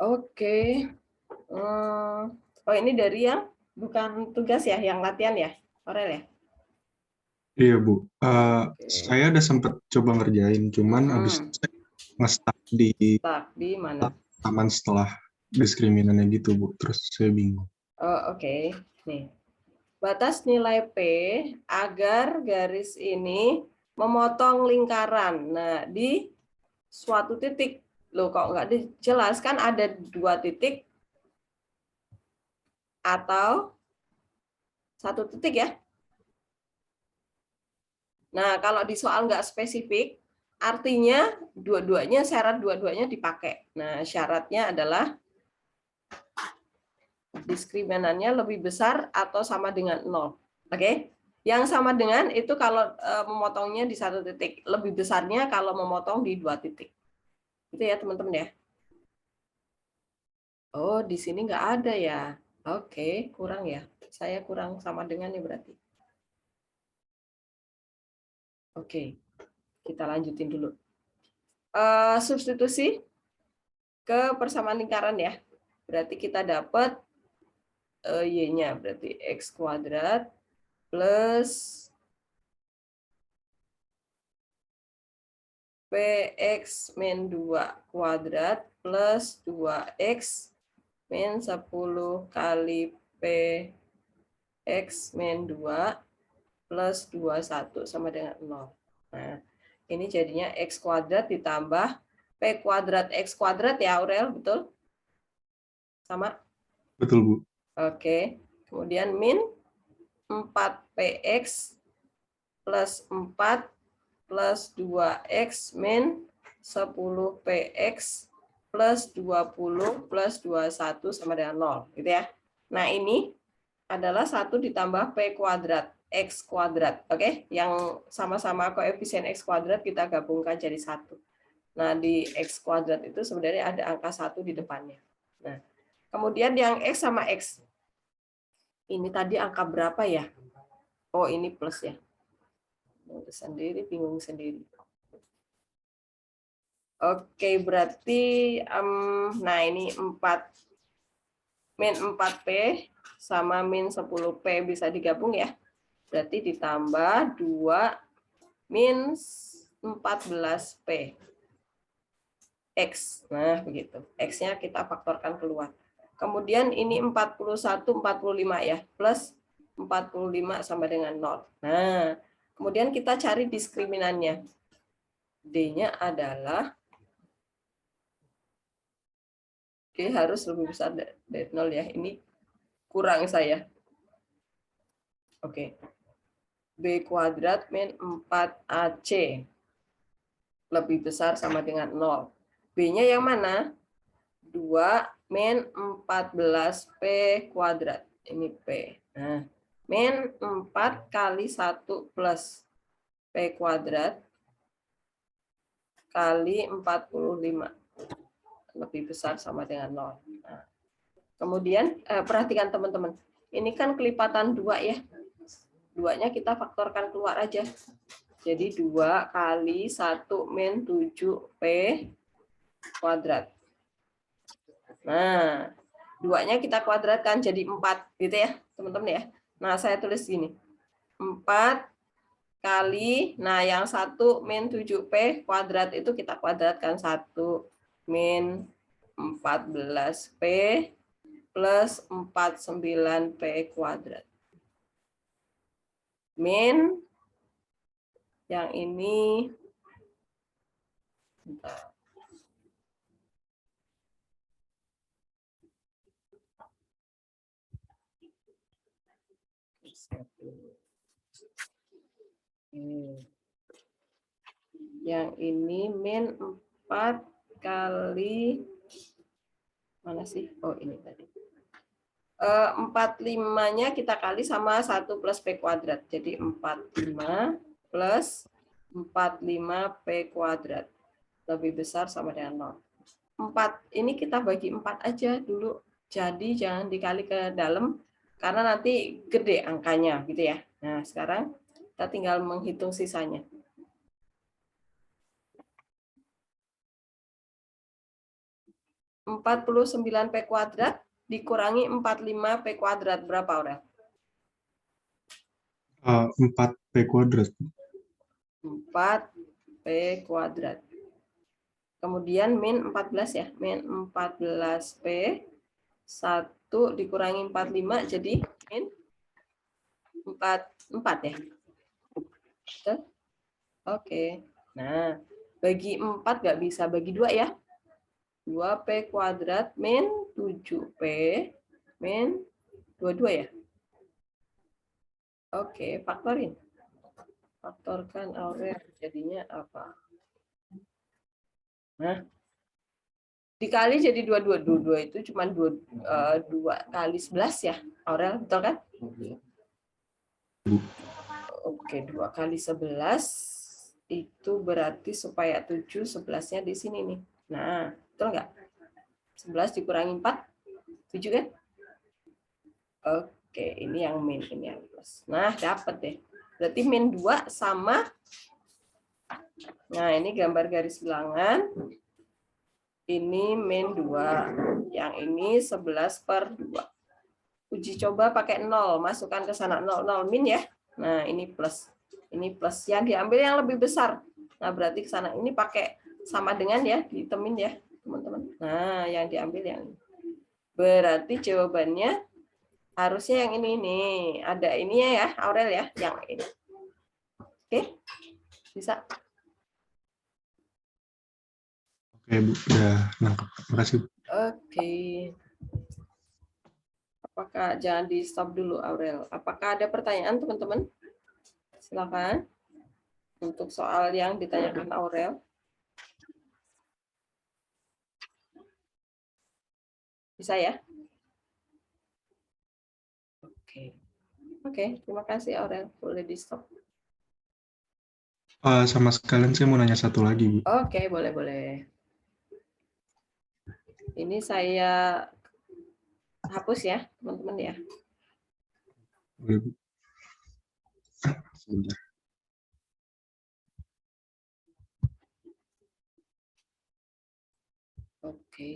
Oke. Oh, ini dari yang bukan tugas ya, yang latihan ya, Aurel ya? Iya, Bu. Oke. Saya udah sempet coba ngerjain, cuman abis itu Mm-mm. saya nge-stuck di Tak, di mana? halaman setelah diskriminannya gitu, Bu. Terus saya bingung. Oh, oke. Nih, batas nilai P agar garis ini memotong lingkaran. Nah, di suatu titik. Loh, kok nggak dijelaskan ada 2 titik atau 1 titik ya? Nah, kalau di soal nggak spesifik, artinya dua-duanya, syarat dua-duanya dipakai. Nah, syaratnya adalah diskriminannya lebih besar atau sama dengan 0. Oke? Yang sama dengan itu kalau memotongnya di 1 titik. Lebih besarnya kalau memotong di 2 titik. Itu ya, teman-teman ya. Oh, di sini nggak ada ya. Oke, kurang ya. Saya kurang sama dengan nih berarti. Oke, kita lanjutin dulu. Substitusi ke persamaan lingkaran ya. Berarti kita dapat Y-nya berarti X kuadrat plus PX min 2 kuadrat plus 2X min 10 kali PX min 2 plus 21 sama dengan 0. Nah, ini jadinya X kuadrat ditambah P kuadrat X kuadrat ya, Aurel, betul? Sama? Betul, Bu. Oke. Kemudian min 4PX plus 4 plus 2X min 10PX plus 20 plus 21 sama dengan 0. Gitu ya. Nah, ini adalah 1 ditambah P kuadrat, X kuadrat. Oke, yang sama-sama koefisien X kuadrat kita gabungkan jadi 1. Nah, di X kuadrat itu sebenarnya ada angka 1 di depannya. Nah, kemudian yang X sama X. Ini tadi angka berapa ya? Oh, ini plus ya. Bingung sendiri. Oke, berarti nah ini 4 min 4P sama min 10P bisa digabung ya. Berarti ditambah 2 min 14P X. Nah, begitu. X-nya kita faktorkan keluar. Kemudian ini 41, 45 ya, plus 45 sama dengan 0. Nah, kemudian kita cari diskriminannya. D-nya adalah harus lebih besar dari 0 ya. Ini kurang saya. Oke. B kuadrat min 4AC lebih besar sama dengan 0. B-nya yang mana? 2 min 14P kuadrat. Ini P. Nah, min 4 kali 1 plus P kuadrat kali 45. Lebih besar sama dengan 0. Nah, kemudian perhatikan teman-teman. Ini kan kelipatan 2 ya. 2-nya kita faktorkan keluar aja. Jadi 2 kali 1 min 7P kuadrat. Nah, 2-nya kita kuadratkan jadi 4 gitu ya, teman-teman ya. Nah, saya tulis gini. 4 kali, nah yang 1 min 7P kuadrat itu kita kuadratkan 1 min 14P plus 49P kuadrat. Min yang ini bentar. Yang ini min 4 kali mana sih? Oh, ini tadi. 45-nya kita kali sama 1 plus P kuadrat. Jadi 45 plus 45P kuadrat. Lebih besar sama dengan 0. 4 ini kita bagi 4 aja dulu. Jadi jangan dikali ke dalam karena nanti gede angkanya gitu ya. Nah, sekarang kita tinggal menghitung sisanya. 49P kuadrat dikurangi 45P kuadrat. Berapa, Aurel? 4P kuadrat. 4P kuadrat. Kemudian min 14 ya. Min 14P. 1 dikurangi 45 jadi min 4 ya. Betul? Oke. Nah, bagi 4 nggak bisa bagi 2 ya. 2P kuadrat min 7P min 22 ya. Oke, faktorin. Faktorkan Aurel. Jadinya apa? Nah, dikali jadi 22 itu cuma 2 kali 11 ya, Aurel, betul kan? Oke, 2 kali 11 itu berarti supaya 7, 11-nya di sini nih. Nah, betul nggak? 11 dikurangi 4, 7 kan? Oke, ini yang min, ini yang plus. Nah, dapat deh. Berarti min 2 sama, nah ini gambar garis bilangan. Ini min 2. Yang ini 11/2. Uji coba pakai 0. Masukkan ke sana 0, 0 min ya. Nah, ini plus. Ini plus. Yang diambil yang lebih besar. Nah, berarti ke sana. Ini pakai sama dengan ya. Ditemin ya, teman-teman. Nah, yang diambil yang ini. Berarti jawabannya harusnya yang ini nih. Ada ininya ya, Aurel ya. Yang ini. Oke? Bisa? Oke, Bu. Udah nangkep. Makasih, Bu. Oke. Apakah jangan di stop dulu, Aurel? Apakah ada pertanyaan, teman-teman? Silakan. Untuk soal yang ditanyakan Aurel. Bisa ya? Oke. Oke, terima kasih Aurel. Boleh di stop. Sama sekalian saya mau nanya satu lagi, Bu. Oke, boleh-boleh. Ini saya hapus ya, teman-teman ya. Boleh, Bu. Sebentar. Oke.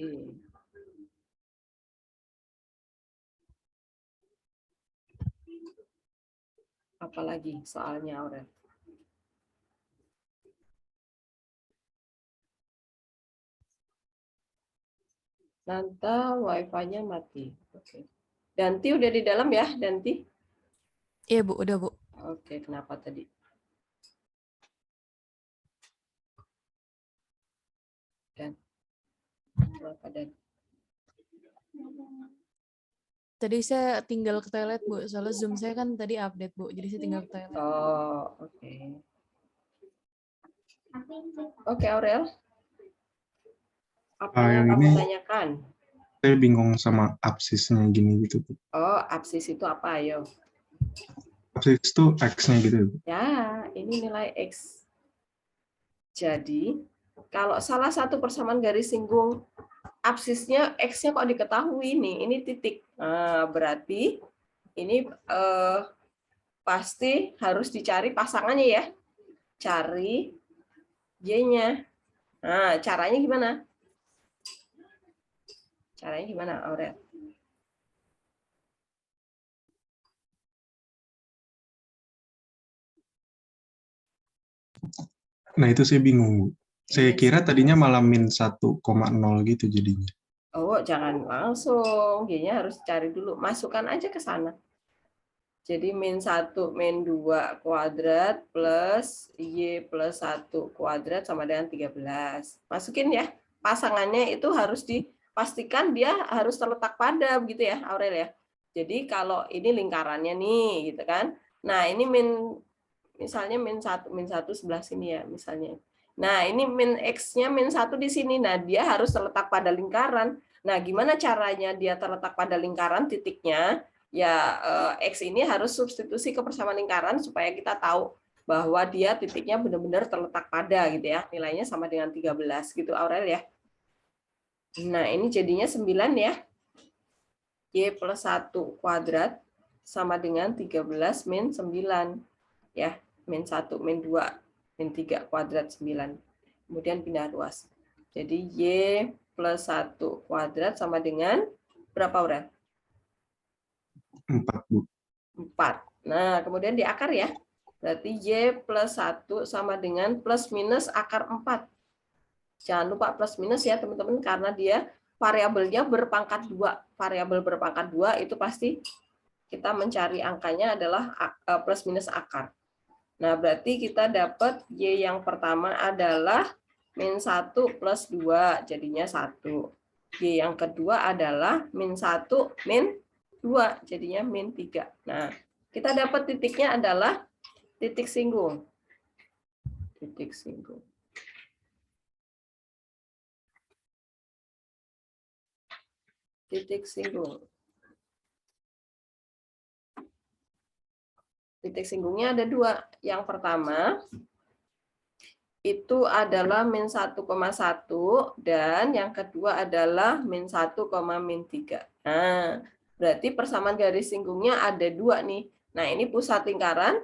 Apalagi soalnya Aurel? Nanta wifi-nya mati. Oke. Danti udah di dalam ya, Danti? Iya, Bu. Udah, Bu. Oke, kenapa tadi? Dan kenapa dan? Tadi saya tinggal ke toilet, Bu. Soalnya Zoom saya kan tadi update, Bu. Jadi saya tinggal ke toilet. Oh, oke. Oke, Aurel. Apa yang yang kamu ini tanyakan? saya bingung sama absisnya gini gitu, Bu. Oh, absis itu apa, ayo? Absis itu X-nya gitu, Bu. Ya, ini nilai X. Jadi, kalau salah satu persamaan garis singgung absisnya X-nya kok diketahui nih, ini titik. Nah, berarti ini pasti harus dicari pasangannya ya. Cari Y-nya. Nah, caranya gimana? Caranya gimana, Aurel? Nah, itu saya bingung, Bu. Saya Iya kira sih. tadinya malah min 1,0 gitu jadinya. Oh, jangan langsung. Y-nya harus cari dulu. Masukkan aja ke sana. Jadi min 1, min 2 kuadrat plus Y plus 1 kuadrat sama dengan 13. Masukin ya. Pasangannya itu harus dipastikan dia harus terletak pada, begitu ya, Aurel ya. Jadi kalau ini lingkarannya nih, gitu kan. Nah, ini misalnya min 1 sebelah sini ya, misalnya. Nah, ini min X-nya min 1 di sini. Nah, dia harus terletak pada lingkaran. Nah, gimana caranya dia terletak pada lingkaran titiknya? Ya, X ini harus substitusi ke persamaan lingkaran supaya kita tahu bahwa dia titiknya benar-benar terletak pada gitu ya. Nilainya sama dengan 13 gitu, Aurel ya. Nah, ini jadinya 9 ya. Y plus 1 kuadrat sama dengan 13 min 9. Ya, min 1, min 2, min 3 kuadrat 9. Kemudian pindah ruas. Jadi Y plus 1 kuadrat sama dengan berapa, Aurel? 4, Bu. 4. Nah, kemudian di akar ya. Berarti Y plus 1 sama dengan plus minus akar 4. Jangan lupa plus minus ya, teman-teman, karena dia variabelnya berpangkat 2. Variabel berpangkat 2 itu pasti kita mencari angkanya adalah plus minus akar. Nah, berarti kita dapat Y yang pertama adalah min 1 plus 2, jadinya 1. Y yang kedua adalah min 1 min 2, jadinya min 3. Nah, kita dapat titiknya adalah titik singgung. Titik singgung. Titik singgung. Titik singgungnya ada 2. Yang pertama itu adalah min 1,1 dan yang kedua adalah min 1, min 3. Nah, berarti persamaan garis singgungnya ada 2 nih. Nah, ini pusat lingkaran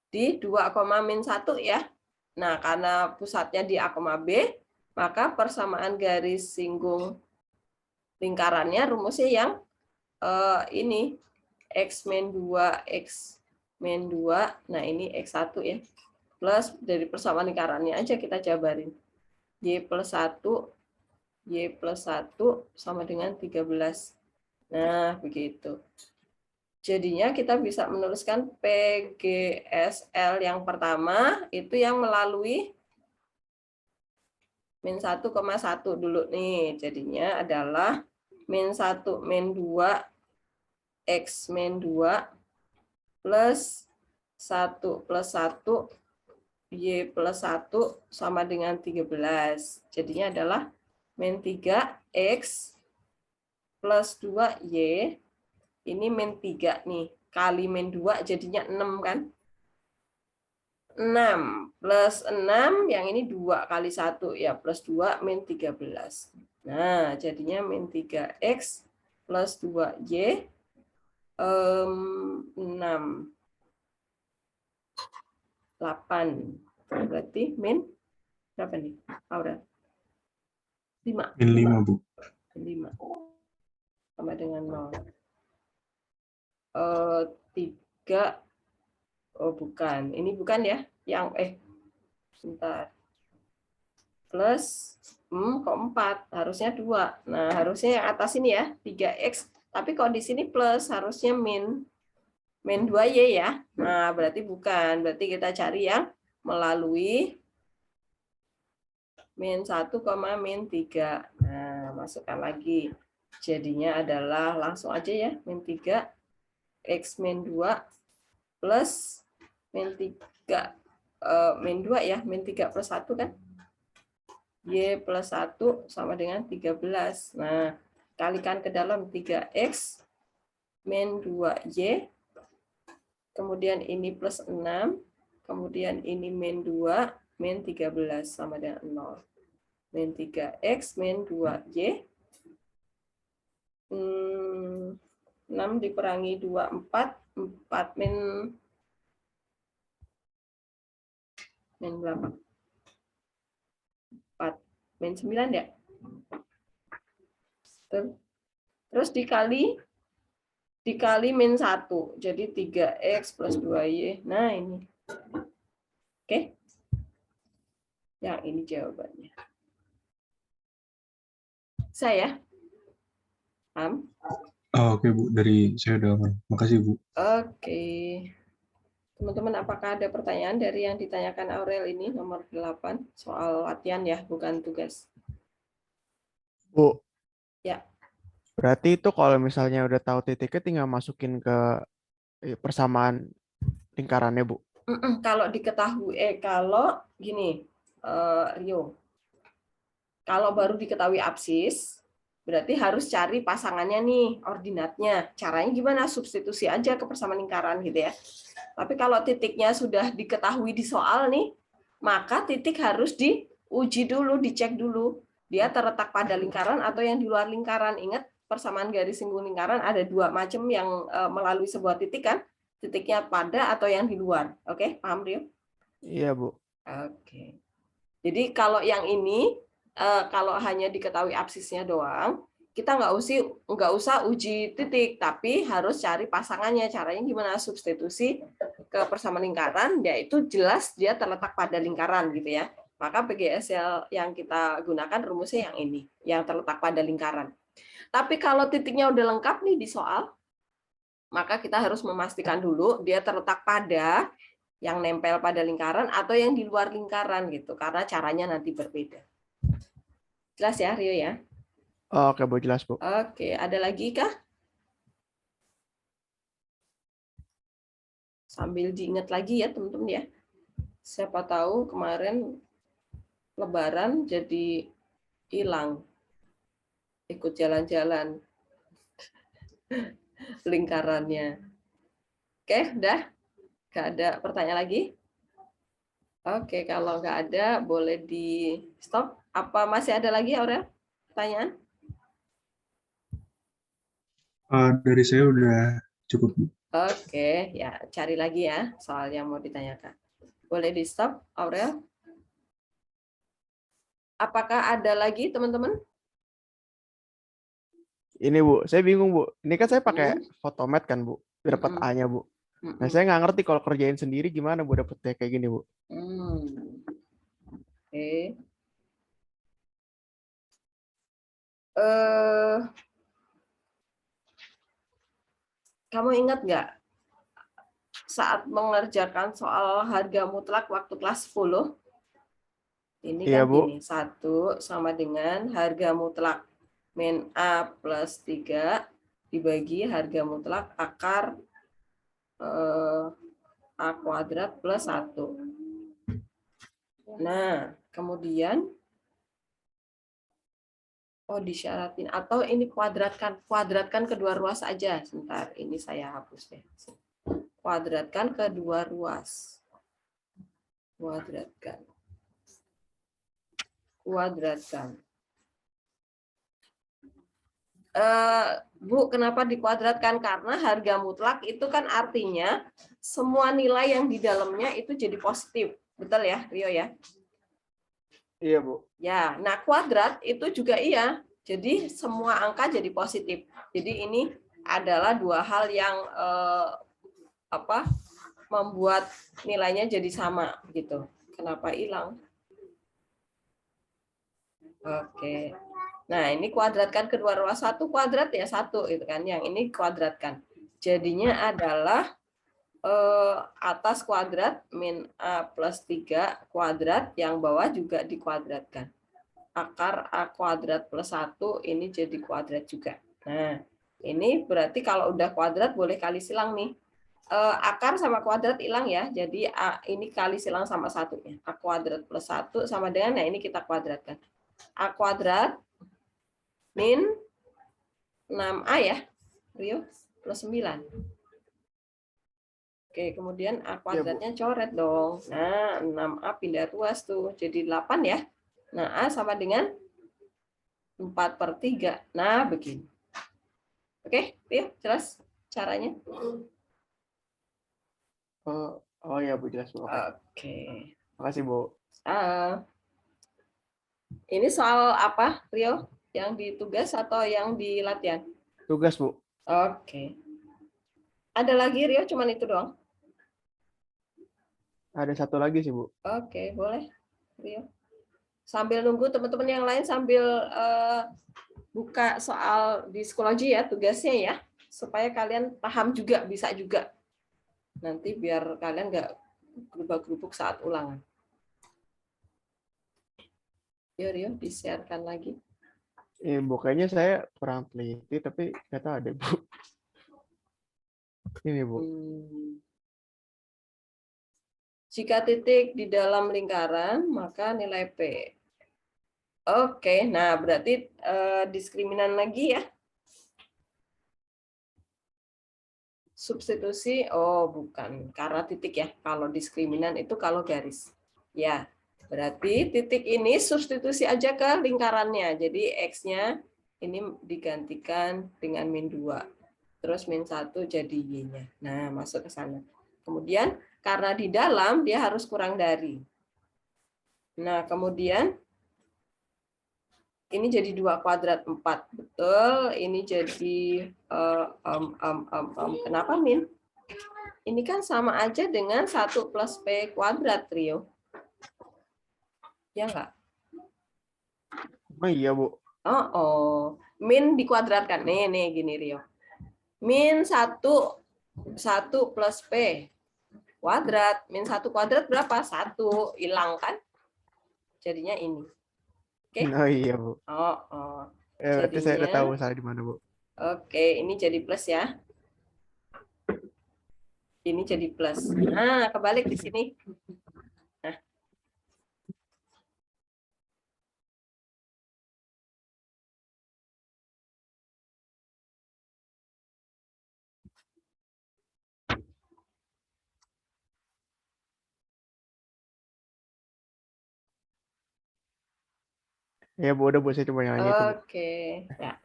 di 2, min 1 ya. Nah, karena pusatnya di A, B, maka persamaan garis singgung lingkarannya rumusnya yang ini X min 2, X min 2, nah ini X1 ya, plus dari persamaan lingkarannya aja kita jabarin. Y plus 1, Y plus 1 sama dengan 13. Nah, begitu. Jadinya kita bisa menuliskan PGSL yang pertama itu yang melalui min 1,1 dulu nih. Jadinya adalah min 1 min 2 X min 2 plus 1 plus 1 Y plus 1 sama dengan 13. Jadinya adalah min 3X plus 2Y. Ini min 3 nih. Kali min 2 jadinya 6 kan? 6 plus 6, yang ini 2 kali 1 ya, plus 2 min 13. Nah, jadinya min 3X plus 2Y 6. 8. Berarti min berapa nih, Aura? 5. Min 5, Bu. 5. Sama dengan 0. 3. Oh, bukan. Ini bukan ya. Yang sebentar. Plus kok 4? Harusnya 2. Nah, harusnya yang atas ini ya, 3X. Tapi kok di sini plus, harusnya min 2Y ya. Nah, berarti bukan. Berarti kita cari yang melalui min 1, min 3. Nah, masukkan lagi. Jadinya adalah langsung aja ya, min 3 X min 2 plus min 3 min 2 ya, min 3 plus 1 kan. Y plus 1 sama dengan 13. Nah, kalikan ke dalam 3X min 2Y. Kemudian ini plus 6. Kemudian ini min 2, min 13 sama dengan 0. Min 3X min 2Y. 6 dikurangi 2, 4. 4 min berapa? 4. Min 9 ya? Terus dikali min 1. Jadi 3X plus 2Y. Nah, ini. Oke. Yang ini jawabannya. Saya. Paham? Oh, oke, Bu. Dari saya udah aman. Makasih, Bu. Oke. Teman-teman, apakah ada pertanyaan dari yang ditanyakan Aurel ini, nomor 8, soal latihan ya, bukan tugas? Bu. Ya. Berarti itu kalau misalnya udah tahu titiknya tinggal masukin ke persamaan lingkarannya, Bu. Kalau diketahui, kalau gini, Rio, kalau baru diketahui absis, berarti harus cari pasangannya nih, ordinatnya. Caranya gimana? Substitusi aja ke persamaan lingkaran gitu ya. Tapi kalau titiknya sudah diketahui di soal nih, maka titik harus diuji dulu, dicek dulu. Dia terletak pada lingkaran atau yang di luar lingkaran. Ingat, persamaan garis singgung lingkaran ada 2 macam yang melalui sebuah titik kan? Titiknya pada atau yang di luar. Oke, paham Rio? Iya, Bu. Oke. Jadi kalau yang ini kalau hanya diketahui absisnya doang, kita nggak usah uji titik, tapi harus cari pasangannya. Caranya gimana? Substitusi ke persamaan lingkaran, yaitu jelas dia terletak pada lingkaran gitu ya. Maka PGSL yang kita gunakan rumusnya yang ini, yang terletak pada lingkaran. Tapi kalau titiknya udah lengkap nih di soal, maka kita harus memastikan dulu dia terletak pada yang nempel pada lingkaran atau yang di luar lingkaran gitu, karena caranya nanti berbeda. Jelas ya, Rio ya? Oke, Bu, jelas, Bu. Oke, ada lagi kah? Sambil diingat lagi ya, teman-teman ya. Siapa tahu kemarin Lebaran jadi hilang. Ikut jalan-jalan lingkarannya. Oke, udah? Nggak ada pertanyaan lagi? Oke, kalau nggak ada, boleh di stop. Apa masih ada lagi, Aurel? Pertanyaan? Dari saya udah cukup, Bu. Oke, ya cari lagi ya soal yang mau ditanyakan. Boleh di stop, Aurel? Apakah ada lagi, teman-teman? Ini, Bu, saya bingung, Bu. Ini kan saya pakai Photomat kan, Bu. Dapat A-nya, Bu. Nah, saya nggak ngerti kalau kerjain sendiri gimana, Bu, dapetnya kayak gini, Bu. Oke. Kamu ingat nggak saat mengerjakan soal harga mutlak waktu kelas 10? Ini Iya, kan Bu. gini, 1 sama dengan harga mutlak min A plus 3 dibagi harga mutlak akar A kuadrat plus 1. Nah, kemudian disyaratin atau ini kuadratkan kedua ruas aja. Sebentar, ini saya hapus deh. Kuadratkan kedua ruas. Kuadratkan. Bu, kenapa dikuadratkan? Karena harga mutlak itu kan artinya semua nilai yang di dalamnya itu jadi positif. Betul ya, Rio ya? Iya, Bu. Ya, nah kuadrat itu juga iya. Jadi semua angka jadi positif. Jadi ini adalah dua hal yang membuat nilainya jadi sama gitu. Kenapa hilang? Oke. Nah, ini kuadratkan kedua ruas, 1 kuadrat ya 1 itu kan. Yang ini kuadratkan. Jadinya adalah atas kuadrat min A plus 3 kuadrat, yang bawah juga dikuadratkan. Akar A kuadrat plus 1 ini jadi kuadrat juga. Nah, ini berarti kalau udah kuadrat boleh kali silang nih. Akar sama kuadrat hilang ya. Jadi A ini kali silang sama satunya. A kuadrat plus 1 sama dengan, nah ini kita kuadratkan. A kuadrat min 6A ya, Rio, plus 9. Oke, kemudian A kuadratnya coret dong. Nah, 6A pindah ruas tuh, jadi 8 ya. Nah, A sama dengan 4/3. Nah, begini. Oke, Rio, jelas caranya? Oh ya, Bu, jelas, Bu. Oke. Makasih, Bu. Ini soal apa, Rio? Yang di tugas atau yang di latihan? Tugas, Bu. Oke. Ada lagi, Rio? Cuman itu doang? Ada satu lagi sih, Bu. Oke, boleh, Rio. Sambil nunggu teman-teman yang lain sambil buka soal di psikologi ya, tugasnya ya, supaya kalian paham juga, bisa juga. Nanti biar kalian nggak gerubak-gerubuk saat ulangan. Rio, di-share-kan lagi. Bu, kayaknya saya kurang teliti, tapi ternyata ada, Bu. Ini, Bu. Jika titik di dalam lingkaran, maka nilai P. Oke, nah berarti diskriminan lagi ya. Substitusi, bukan, karena titik ya. Kalau diskriminan itu kalau garis. Ya, berarti titik ini substitusi aja ke lingkarannya. Jadi X-nya ini digantikan dengan min 2. Terus min 1 jadi Y-nya. Nah, masuk ke sana. Kemudian, karena di dalam, dia harus kurang dari. Nah, kemudian Ini jadi 2 kuadrat 4. Betul. Ini jadi kenapa min? Ini kan sama aja dengan 1 plus P kuadrat, Rio. Ya enggak? Oh iya, Bu. Oh. Min dikuadratkan. Nih gini, Rio. Min 1 plus P kuadrat. Min 1 kuadrat berapa? 1. Hilang kan? Jadinya ini. Oke? Oh iya, Bu. Oh. Berarti saya udah Jadinya, tahu salah di mana, Bu. oke, ini jadi plus ya. Ini jadi plus. Nah, kebalik di sini. Nah. Ya, Bu, udah Bu, saya cuma nanya itu, Bu. Oke. Ya.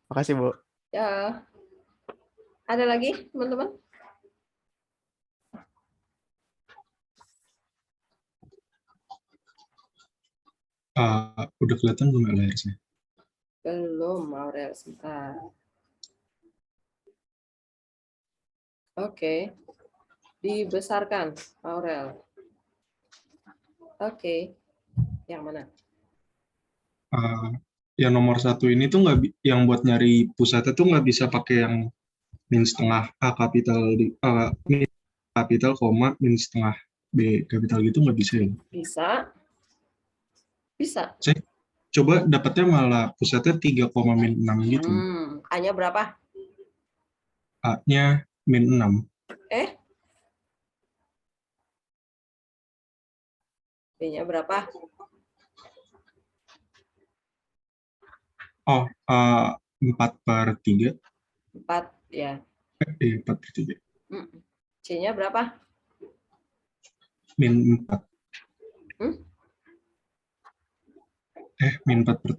Makasih, Bu. Ya. Ada lagi, teman-teman? Udah kelihatan belum ya layar saya? Belum, Aurel. Sebentar. Oke. Dibesarkan, Aurel. Oke. Yang mana? Yang nomor 1 ini tuh nggak, yang buat nyari pusatnya tuh nggak bisa pakai yang min setengah A kapital min kapital koma min setengah B kapital gitu, nggak bisa ya? Bisa. Bisa. Saya coba dapatnya malah pusatnya 3,-6 gitu. A-nya berapa? A-nya min 6. B-nya berapa? Oh, 4/3. 4, ya. 4/3. C-nya berapa? Min 4. Min 4 per.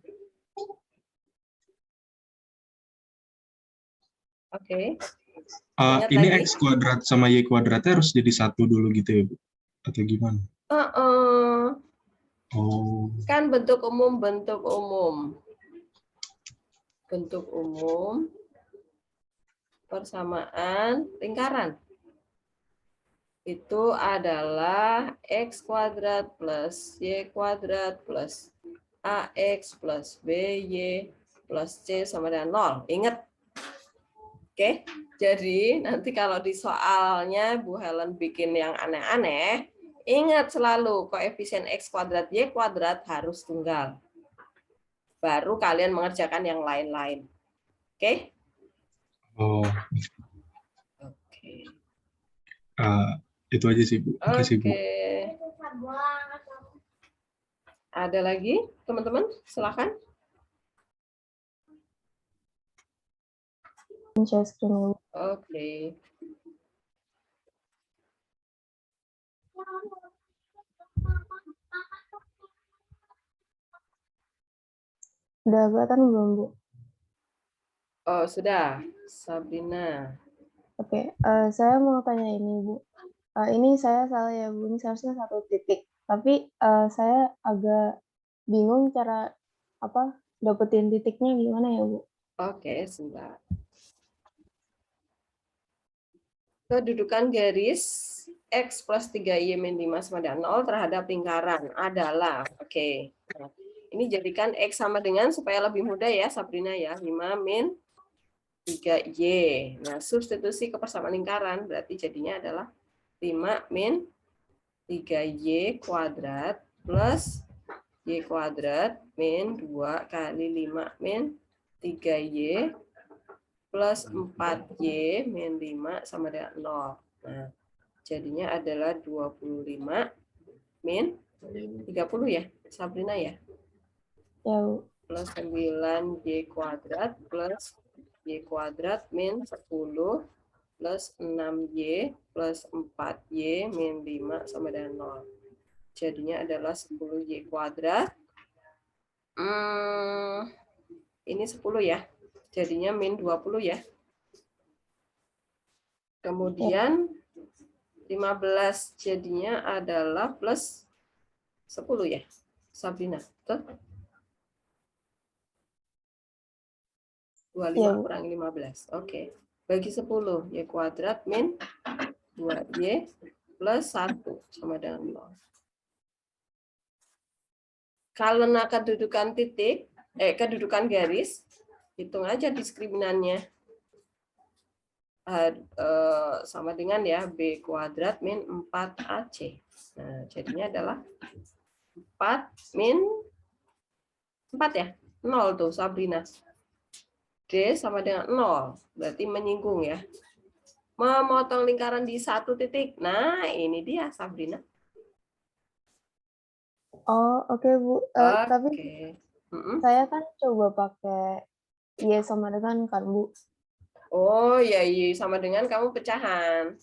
Oke. Ini X kuadrat sama Y kuadratnya harus jadi 1 dulu gitu ya, Bu? Atau gimana? Oh. Kan bentuk umum. Bentuk umum persamaan lingkaran. Itu adalah X kuadrat plus Y kuadrat plus AX plus BY plus C sama dengan 0. Ingat? Oke, jadi nanti kalau di soalnya Bu Helen bikin yang aneh-aneh, ingat selalu koefisien X kuadrat Y kuadrat harus tunggal. Baru kalian mengerjakan yang lain-lain. Oke? Oh. Oke. Itu aja sih, Bu. Makasih, Bu. Oke. Ada lagi, teman-teman? Silakan. Share screen. Oke. Udah kelihatan belum, Bu? Oh, sudah. Sabrina. Oke, saya mau tanya ini, Bu. Ini saya salah ya, Bu. Ini seharusnya 1 titik. Tapi saya agak bingung cara dapetin titiknya gimana ya, Bu? Oke, sebentar. Kedudukan garis X plus 3Y min 5 sama dengan 0 terhadap lingkaran adalah, oke. Nah, ini jadikan X sama dengan, supaya lebih mudah ya, Sabrina ya, 5 min 3Y. Nah, substitusi ke persamaan lingkaran, berarti jadinya adalah 5 min 3Y kuadrat plus Y kuadrat min 2 kali 5 min 3Y plus 4Y min 5 sama dengan 0. Nah, jadinya adalah 25 min 30 ya, Sabrina ya? Ya, Bu. Plus 9Y kuadrat plus Y kuadrat min 10 plus 6Y plus 4Y min 5 sama dengan 0. Jadinya adalah 10Y kuadrat. Ini 10 ya. Jadinya min 20 ya. Kemudian 15 jadinya adalah plus 10 ya. Sabrina, betul? 25 Bu. kurangi 15. Oke. Bagi 10, Y kuadrat min 2Y plus 1 sama dengan 0. Karena kedudukan titik, kedudukan garis, hitung aja diskriminannya. Sama dengan ya B kuadrat min 4AC. Nah, jadinya adalah 4 min 4 ya? 0 tuh Sabrina. D sama dengan 0. Berarti menyinggung ya. Memotong lingkaran di satu titik. Nah, ini dia Sabrina. Oh, oke Bu. Tapi Oke. saya kan coba pakai Y sama dengan kan Bu. Oh, ya, sama dengan kamu pecahan.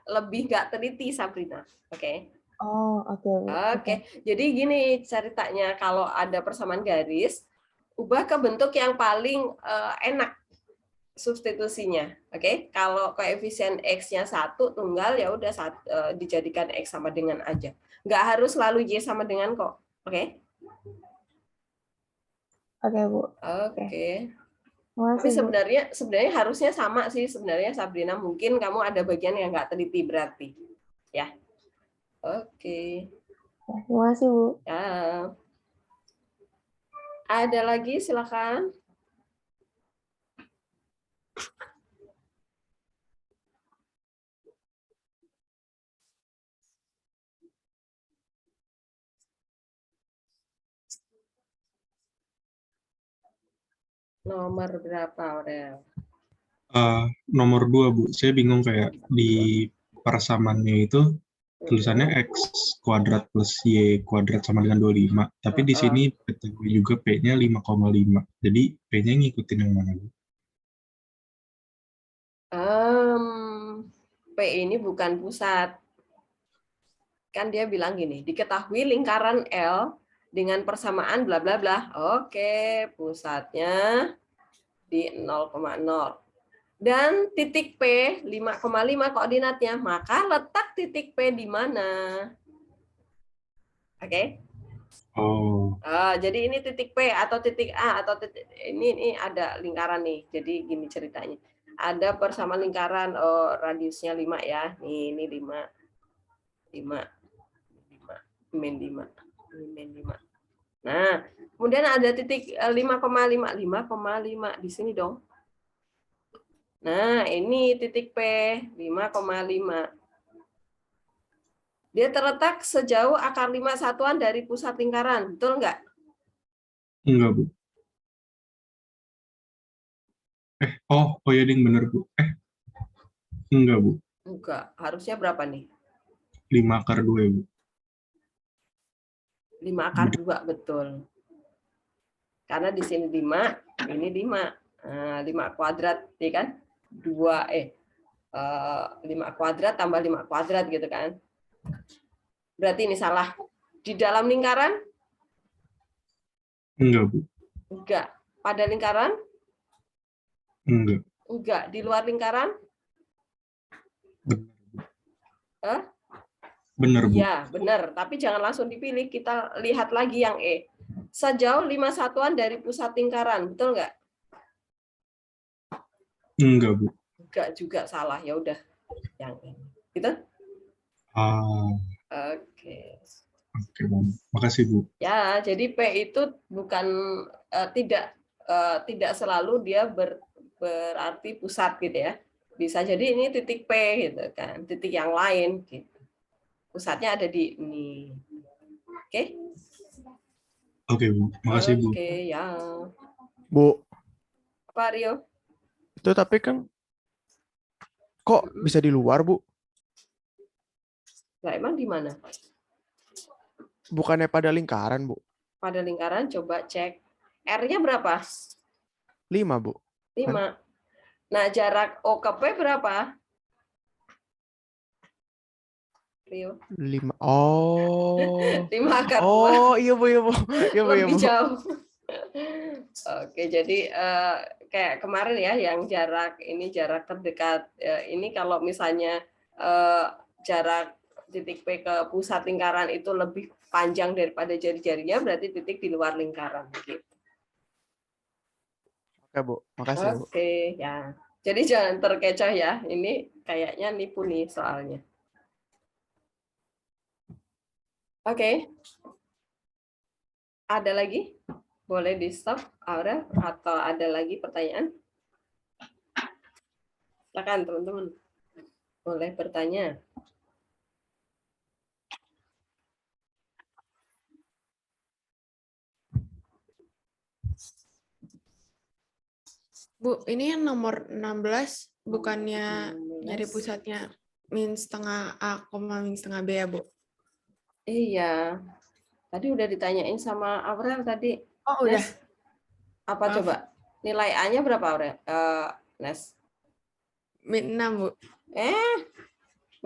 Lebih nggak teliti Sabrina. Oke. Oh, oke Bu. Oke. Jadi gini ceritanya, kalau ada persamaan garis, ubah ke bentuk yang paling enak substitusinya. Oke. Kalau koefisien X-nya 1 tunggal, ya udah dijadikan X sama dengan aja. Nggak harus selalu Y sama dengan kok. Oke. Oke Bu. Oke. Tapi Makasih Bu. sebenarnya harusnya sama sih sebenarnya Sabrina. Mungkin kamu ada bagian yang nggak teliti berarti. Ya. Oke. Ya, terima kasih Bu. Ya. Ada lagi silakan. Nomor berapa, Aurel? Nomor 2, Bu. Saya bingung kayak di persamaannya itu tulisannya X kuadrat plus Y kuadrat sama dengan 25. Tapi di sini ketahui juga P-nya 5,5. Jadi P-nya ngikutin yang mana, Bu? P ini bukan pusat. Kan dia bilang gini, diketahui lingkaran L dengan persamaan bla bla bla. Oke, pusatnya di 0,0. Dan titik P 5,5 koordinatnya, maka letak titik P di mana? Oke. Oh, Jadi ini titik P atau titik A atau titik ini ada lingkaran nih. Jadi gini ceritanya. Ada persamaan lingkaran, radiusnya 5 ya. Nih, ini 5. 5 min 5. Nah, kemudian ada titik 5,5 di sini dong. Nah, ini titik P 5,5. Dia terletak sejauh akar 5 satuan dari pusat lingkaran, betul nggak? enggak, Bu. Oh ya, ding, bener, Bu. Enggak, Bu. Enggak, harusnya berapa nih? 5 akar 2, Bu. 5 akar 2, betul. Karena di sini 5, ini 5. 5 kuadrat, ya kan? 5 kuadrat tambah 5 kuadrat gitu kan. Berarti ini salah. Di dalam lingkaran? Enggak, Bu. Enggak. Pada lingkaran? Enggak. Enggak. Di luar lingkaran? Bener, Bu. Ya, benar. Tapi jangan langsung dipilih. Kita lihat lagi yang E. Sejauh 5 satuan dari pusat lingkaran. Betul nggak? Enggak, Bu. Enggak juga, salah. Ya udah. Yang ini. Gitu? Oke. Oke, Bu. Makasih, Bu. Ya, jadi P itu bukan tidak selalu dia berarti pusat gitu ya. Bisa jadi ini titik P gitu kan, titik yang lain gitu. Pusatnya ada di ini. Oke? Oke, Bu. Makasih, Bu. Oke, ya. Bu, Apa Rio? itu tapi kan kok bisa di luar, Bu? Nah, emang di mana? Bukannya pada lingkaran, Bu? Pada lingkaran coba cek. R-nya berapa? 5, Bu. 5. Nah, jarak O ke P berapa? Rio. 5. Oh. 5 akar 2. Oh, iya, Bu, iya, Bu. Iya, Bu, iya, Lebih Bu. jauh. Oke, jadi kayak kemarin ya, yang jarak terdekat ini kalau misalnya jarak titik P ke pusat lingkaran itu lebih panjang daripada jari-jarinya, berarti titik di luar lingkaran. Gitu. Oke, Bu. Makasih, Bu. Oke, ya. Jadi jangan terkecoh ya. Ini kayaknya nipu nih soalnya. Oke. Ada lagi? Boleh di-stop, Aurel? Atau ada lagi pertanyaan? Silakan, teman-teman. Boleh bertanya. Bu, ini yang nomor 16 bukannya 16. nyari pusatnya min setengah A, min setengah B ya, Bu? Iya. Tadi udah ditanyain sama Aurel tadi. Oh, udah. Nes, apa Maaf. coba? Nilai A-nya berapa, Aurel? Nes. Min 6, Bu.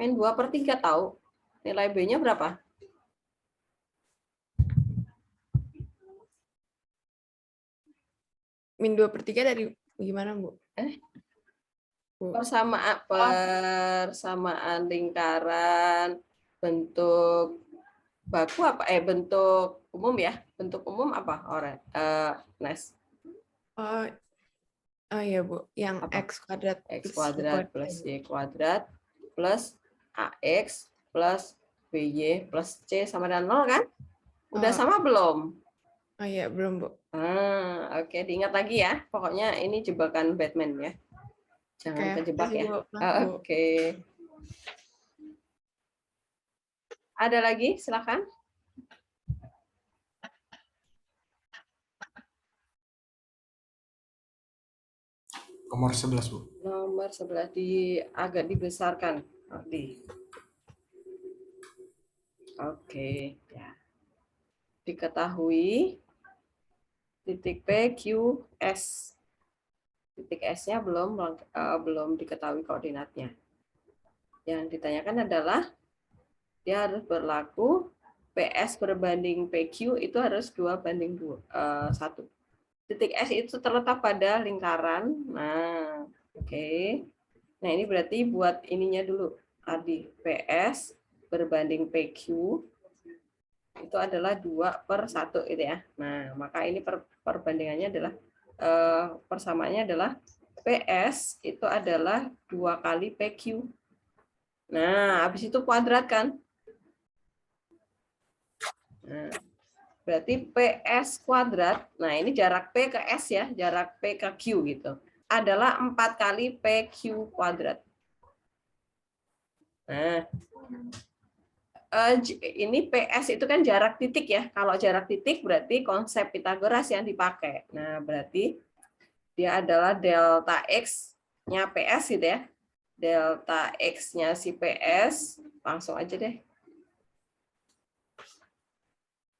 Min 2/3 tahu. Nilai B-nya berapa? Min 2/3 dari gimana, Bu? Bu. Persamaan lingkaran bentuk baku apa? Bentuk umum ya? Bentuk umum apa, Aurel? Nes. Oh iya, Bu. Yang Apa? X kuadrat. X plus Y kuadrat plus Y kuadrat plus AX plus BY plus C sama dengan 0 kan? Udah Oh. sama belum? Oh iya, belum, Bu. Oke, diingat lagi ya. Pokoknya ini jebakan Batman ya. Jangan Oke, kejebak makasih, ya. Bu. Maaf, Bu. Oke. Ada lagi? Silakan. Nomor 11, Bu. Nomor 11 agak dibesarkan. Oke, ya. Diketahui titik P, Q, S. Titik S-nya belum diketahui koordinatnya. Yang ditanyakan adalah dia harus berlaku PS berbanding PQ itu harus 2/1. Titik S itu terletak pada lingkaran. Nah, oke. Nah, ini berarti buat ininya dulu. Ardi, PS berbanding PQ itu adalah 2/1 itu ya. Nah, maka ini perbandingannya adalah persamaannya adalah PS itu adalah 2 kali PQ. Nah, habis itu kuadrat kan? Nah, berarti PS kuadrat, nah ini jarak P ke S ya, jarak P ke Q gitu, adalah 4 kali PQ kuadrat. Nah, ini PS itu kan jarak titik ya. Kalau jarak titik berarti konsep Pitagoras yang dipakai. Nah, berarti dia adalah delta X-nya PS gitu ya. Delta X-nya si PS, langsung aja deh.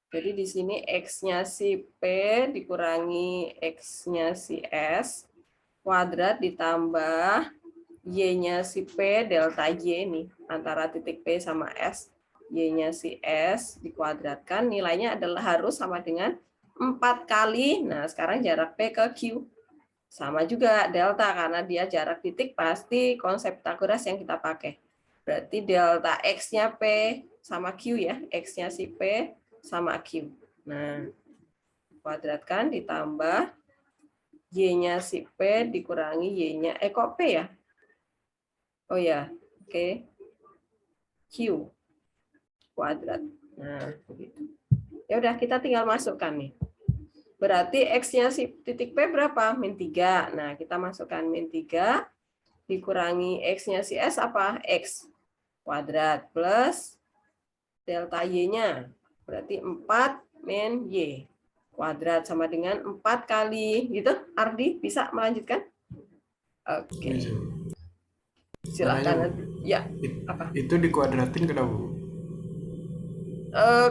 Jadi di sini X-nya si P dikurangi X-nya si S, kuadrat ditambah Y-nya si P, delta Y nih, antara titik P sama S, Y-nya si S dikuadratkan, nilainya adalah harus sama dengan 4 kali, nah sekarang jarak P ke Q. Sama juga delta, karena dia jarak titik, pasti konsep Pitagoras yang kita pakai. Berarti delta X-nya P sama Q ya, X-nya si P sama Q. Nah, kuadratkan ditambah Y-nya si P dikurangi Y-nya, kok P ya? Oh ya, oke. Q kuadrat. Nah, begitu. Ya udah, kita tinggal masukkan nih. Berarti X-nya si titik P berapa? Min 3. Nah, kita masukkan min 3 dikurangi X-nya si S apa? X kuadrat plus delta Y-nya. Berarti 4 min Y kuadrat sama dengan 4 kali. Gitu, Ardi bisa melanjutkan? Oke. Bisa, Bu. Silakan. Ya, apa? Itu dikuadratin kenapa, Bu?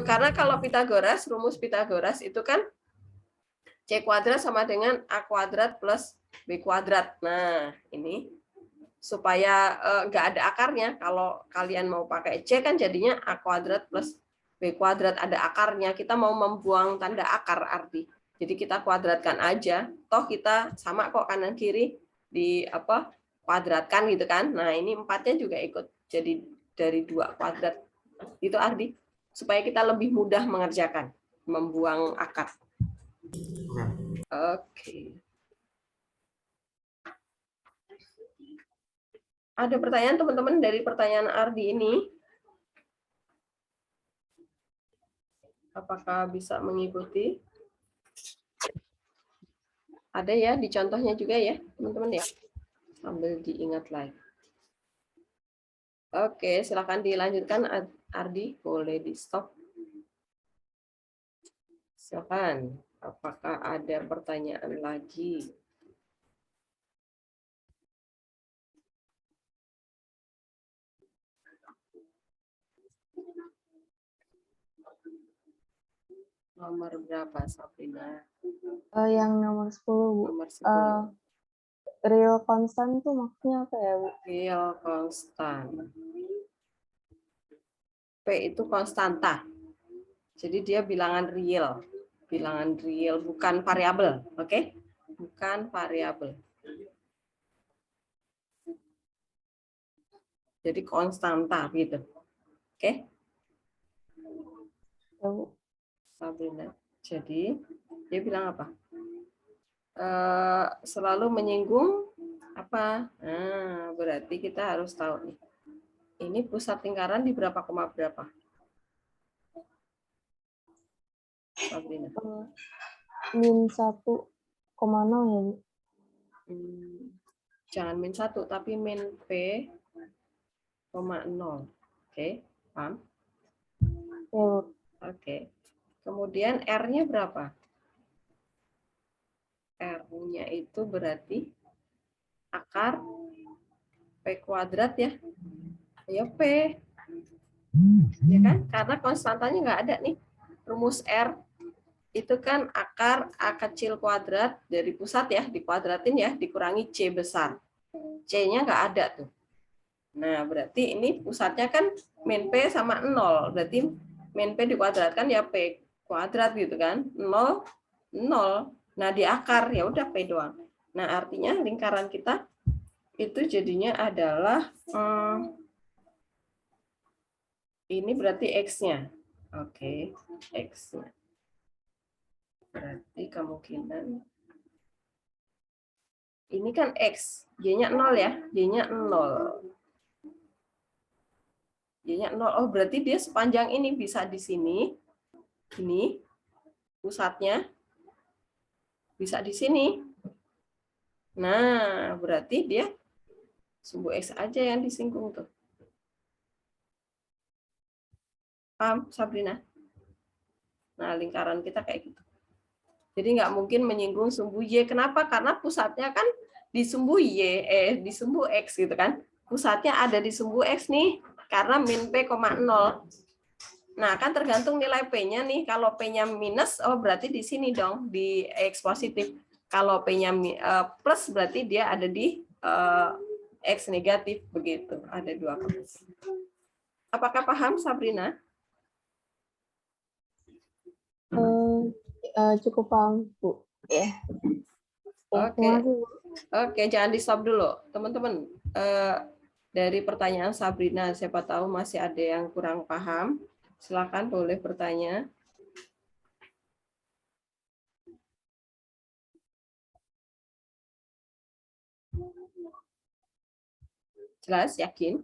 Karena kalau Pitagoras, rumus Pitagoras itu kan C kuadrat sama dengan A kuadrat plus B kuadrat. Nah, ini supaya nggak ada akarnya. Kalau kalian mau pakai C kan jadinya A kuadrat plus B kuadrat, ada akarnya. Kita mau membuang tanda akar arti. Jadi kita kuadratkan aja. Toh kita sama kok kanan kiri di kuadratkan gitu kan. Nah, ini 4-nya juga ikut jadi dari 2 kuadrat. Itu arti supaya kita lebih mudah mengerjakan, membuang akar. Oke. Oke. Ada pertanyaan teman-teman dari pertanyaan Ardi ini? Apakah bisa mengikuti? Ada ya di contohnya juga ya, teman-teman ya. Sambil diingat lagi. Oke, silakan dilanjutkan Ardi, boleh di stop. Silakan. Apakah ada pertanyaan lagi? Nomor berapa, Sabrina? Yang nomor 10, Bu. Nomor 10. Real constant tuh maksudnya apa ya, Bu? Real konstan. P itu konstanta. Jadi dia bilangan real. Bilangan real, bukan variabel. Oke? Bukan variabel. Jadi konstanta gitu. Oke? Ya, Bu. Sabrina. Jadi dia bilang apa? Selalu menyinggung apa? Nah, berarti kita harus tahu nih. Ini pusat lingkaran di berapa koma berapa? Sabrina. Min 1,0 ya, Bu. Jangan min 1, tapi min P, 0. Oke, paham? Ya, Bu. Oke. Kemudian R-nya berapa? R-nya itu berarti akar P kuadrat ya. Ya P. Ya kan? Karena konstantanya nggak ada nih. Rumus R itu kan akar A kecil kuadrat dari pusat ya, dikuadratin ya, dikurangi C besar. C-nya nggak ada tuh. Nah, berarti ini pusatnya kan min P sama 0. Berarti min P dikuadratkan ya P kuadrat gitu kan. 0, 0. Nah, di akar ya udah P doang. Nah, artinya lingkaran kita itu jadinya adalah ini berarti X-nya. Oke, X-nya. Berarti kemungkinan ini kan X, Y-nya 0 ya, Y-nya 0. Y-nya 0. Oh, berarti dia sepanjang ini bisa di sini. Ini pusatnya bisa di sini. Nah, berarti dia sumbu X aja yang disinggung tuh. Paham, Sabrina? Nah, lingkaran kita kayak gitu. Jadi nggak mungkin menyinggung sumbu Y. Kenapa? Karena pusatnya kan di sumbu Y, di sumbu X gitu kan. Pusatnya ada di sumbu X nih, karena min P, 0. Nah, kan tergantung nilai P-nya nih. Kalau P-nya minus, oh berarti di sini dong, di X positif. Kalau P-nya plus, berarti dia ada di X negatif, begitu. Ada dua kondisi. Apakah paham, Sabrina? Cukup paham, Bu. Ya. Oke. Terima kasih, Bu. Oke, jangan di-stop dulu. Teman-teman, dari pertanyaan Sabrina, siapa tahu masih ada yang kurang paham. Silakan boleh bertanya. Jelas, yakin?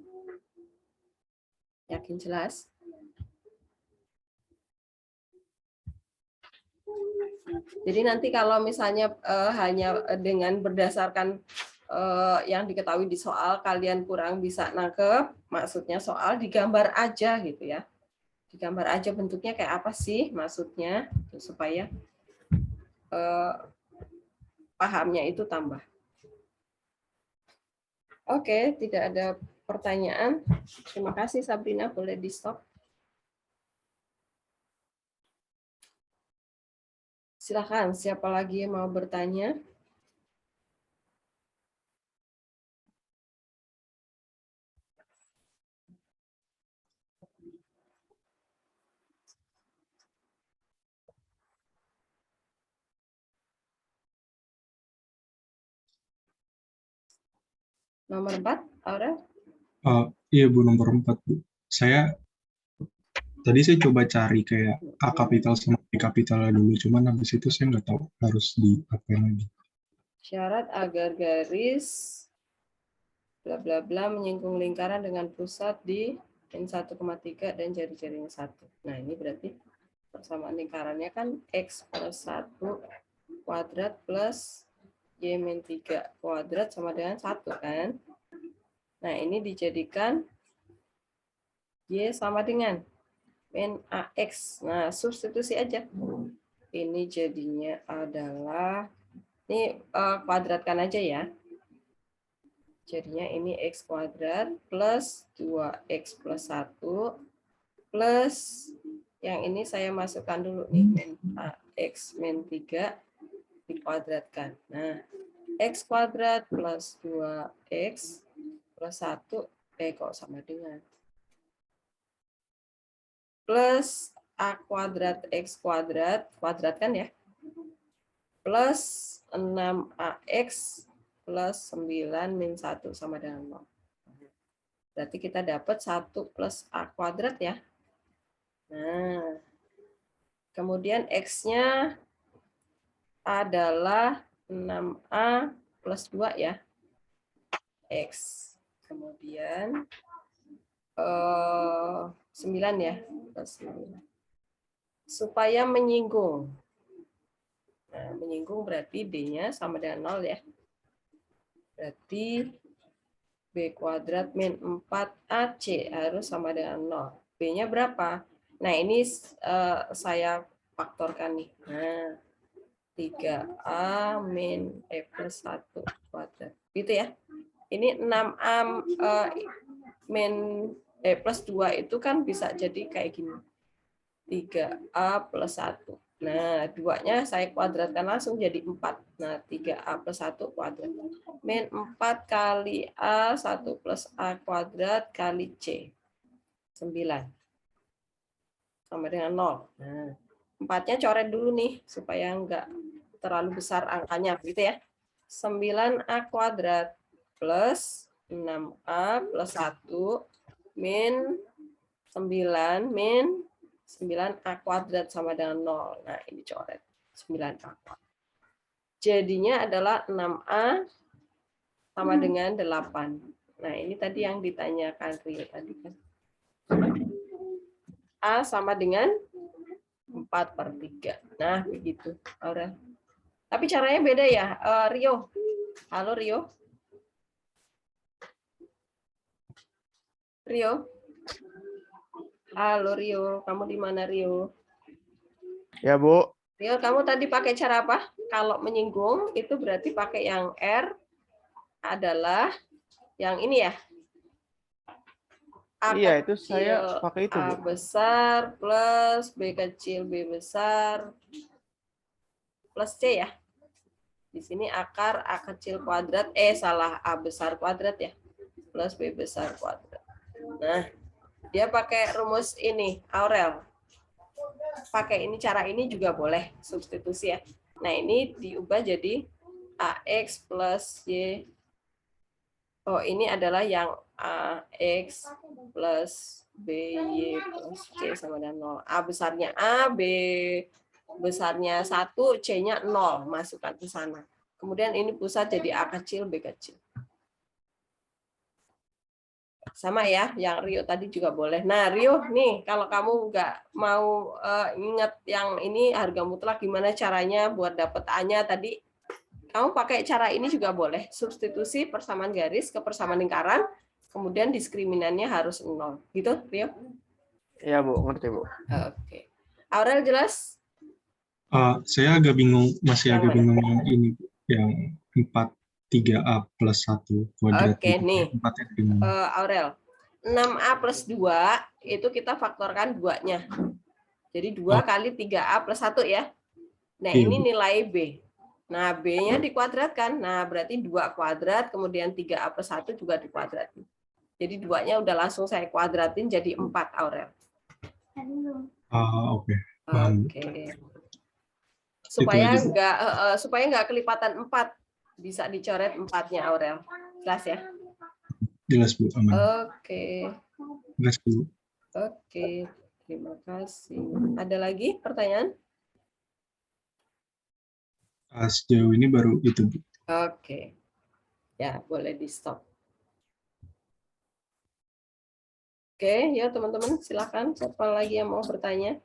Yakin jelas? Jadi nanti kalau misalnya hanya dengan berdasarkan yang diketahui di soal kalian kurang bisa nangkep, maksudnya soal digambar aja gitu ya. Digambar aja bentuknya kayak apa sih maksudnya supaya pahamnya itu tambah. Oke, tidak ada pertanyaan. Terima kasih Sabrina, boleh di-stop. Silakan, siapa lagi yang mau bertanya? Nomor 4, Aurel? Iya Bu, nomor 4 Bu. Tadi saya coba cari kayak A kapital sama B kapitalnya dulu, cuman habis itu saya nggak tahu harus di apa lagi. Syarat agar garis bla bla bla menyinggung lingkaran dengan pusat di N1,3 dan jari-jarinya 1. Nah, ini berarti persamaan lingkarannya kan X plus 1 kuadrat plus Y-3 kuadrat sama dengan 1 kan. Nah, ini dijadikan Y sama dengan min AX. Nah, substitusi aja. Ini jadinya adalah, ini kuadratkan aja ya. Jadinya ini X kuadrat plus 2X plus 1 plus yang ini saya masukkan dulu nih, min AX min 3 dikuadratkan. Nah, X kuadrat plus 2X plus 1, kok sama dengan plus A kuadrat X kuadrat, kuadratkan ya, plus 6AX plus 9 min 1 sama dengan 0. Berarti kita dapat 1 plus A kuadrat ya. Nah, kemudian X-nya adalah 6A plus 2 ya. X. Kemudian 9 ya. Plus 9. Supaya menyinggung. Nah, menyinggung berarti D-nya sama dengan 0 ya. Berarti B kuadrat min 4AC harus sama dengan 0. B-nya berapa? Nah, ini saya faktorkan nih. Nah, 3A min E plus 1 kuadrat. Gitu ya. Ini 6A min E plus 2 itu kan bisa jadi kayak gini. 3A plus 1. Nah, 2-nya saya kuadratkan langsung jadi 4. Nah, 3A plus 1 kuadrat. Min 4 kali A, 1 plus A kuadrat kali C. 9. Sama dengan 0. Nah, 4-nya coret dulu nih, supaya enggak terlalu besar angkanya. Gitu ya. 9A kuadrat plus 6A plus 1 min 9 min 9A kuadrat sama dengan 0. Nah, ini coret. 9A kuadrat. Jadinya adalah 6A sama dengan 8. Nah, ini tadi yang ditanyakan Rio tadi kan. A sama dengan 4/3. Nah, begitu. Aurel. Tapi caranya beda ya, Rio. Halo, Rio. Rio. Halo, Rio. Kamu di mana, Rio? Ya, Bu. Rio, kamu tadi pakai cara apa? Kalau menyinggung, itu berarti pakai yang R adalah yang ini ya. A Iya, itu kecil, saya pakai itu, A Bu. besar plus B kecil, B besar plus C ya. Di sini akar A kecil kuadrat, salah, A besar kuadrat ya. Plus B besar kuadrat. Nah, dia pakai rumus ini, Aurel. Pakai ini, cara ini juga boleh, substitusi ya. Nah, ini diubah jadi AX plus Y. Oh, ini adalah yang AX plus BY plus C sama dengan 0. A besarnya A, B besarnya 1, C-nya 0. Masukkan ke sana. Kemudian ini pusat jadi A kecil, B kecil. Sama ya, yang Rio tadi juga boleh. Nah, Rio, nih, kalau kamu nggak mau ingat yang ini harga mutlak, gimana caranya buat dapet A-nya tadi? Kamu pakai cara ini juga boleh. Substitusi persamaan garis ke persamaan lingkaran, kemudian diskriminannya harus 0. Gitu, Rio? Iya, Bu. Ngerti, Bu. Oke. Aurel jelas? Saya agak bingung, masih Yang agak mana? bingung yang ini, yang 3A plus 1 kuadrat. Oke, nih. 4-nya bingung. Aurel. 6A plus 2, itu kita faktorkan 2-nya. Jadi 2 kali 3A plus 1 ya. Nah, Iya, ini Bu. nilai B. Nah, B-nya dikuadratkan. Nah, berarti 2 kuadrat, kemudian 3A plus 1 juga dikuadratin. Jadi 2-nya udah langsung saya kuadratin jadi 4, Aurel. Oke. Paham. Oke. Itu aja, Bu. Supaya nggak kelipatan 4, bisa dicoret 4-nya, Aurel. Jelas ya? Jelas, Bu. Aman. Oke. Jelas, Bu. Oke. Terima kasih. Ada lagi pertanyaan? Sejauh ini baru itu, Bu. Oke. Ya, boleh di-stop. Oke, ya teman-teman silakan. Siapa lagi yang mau bertanya?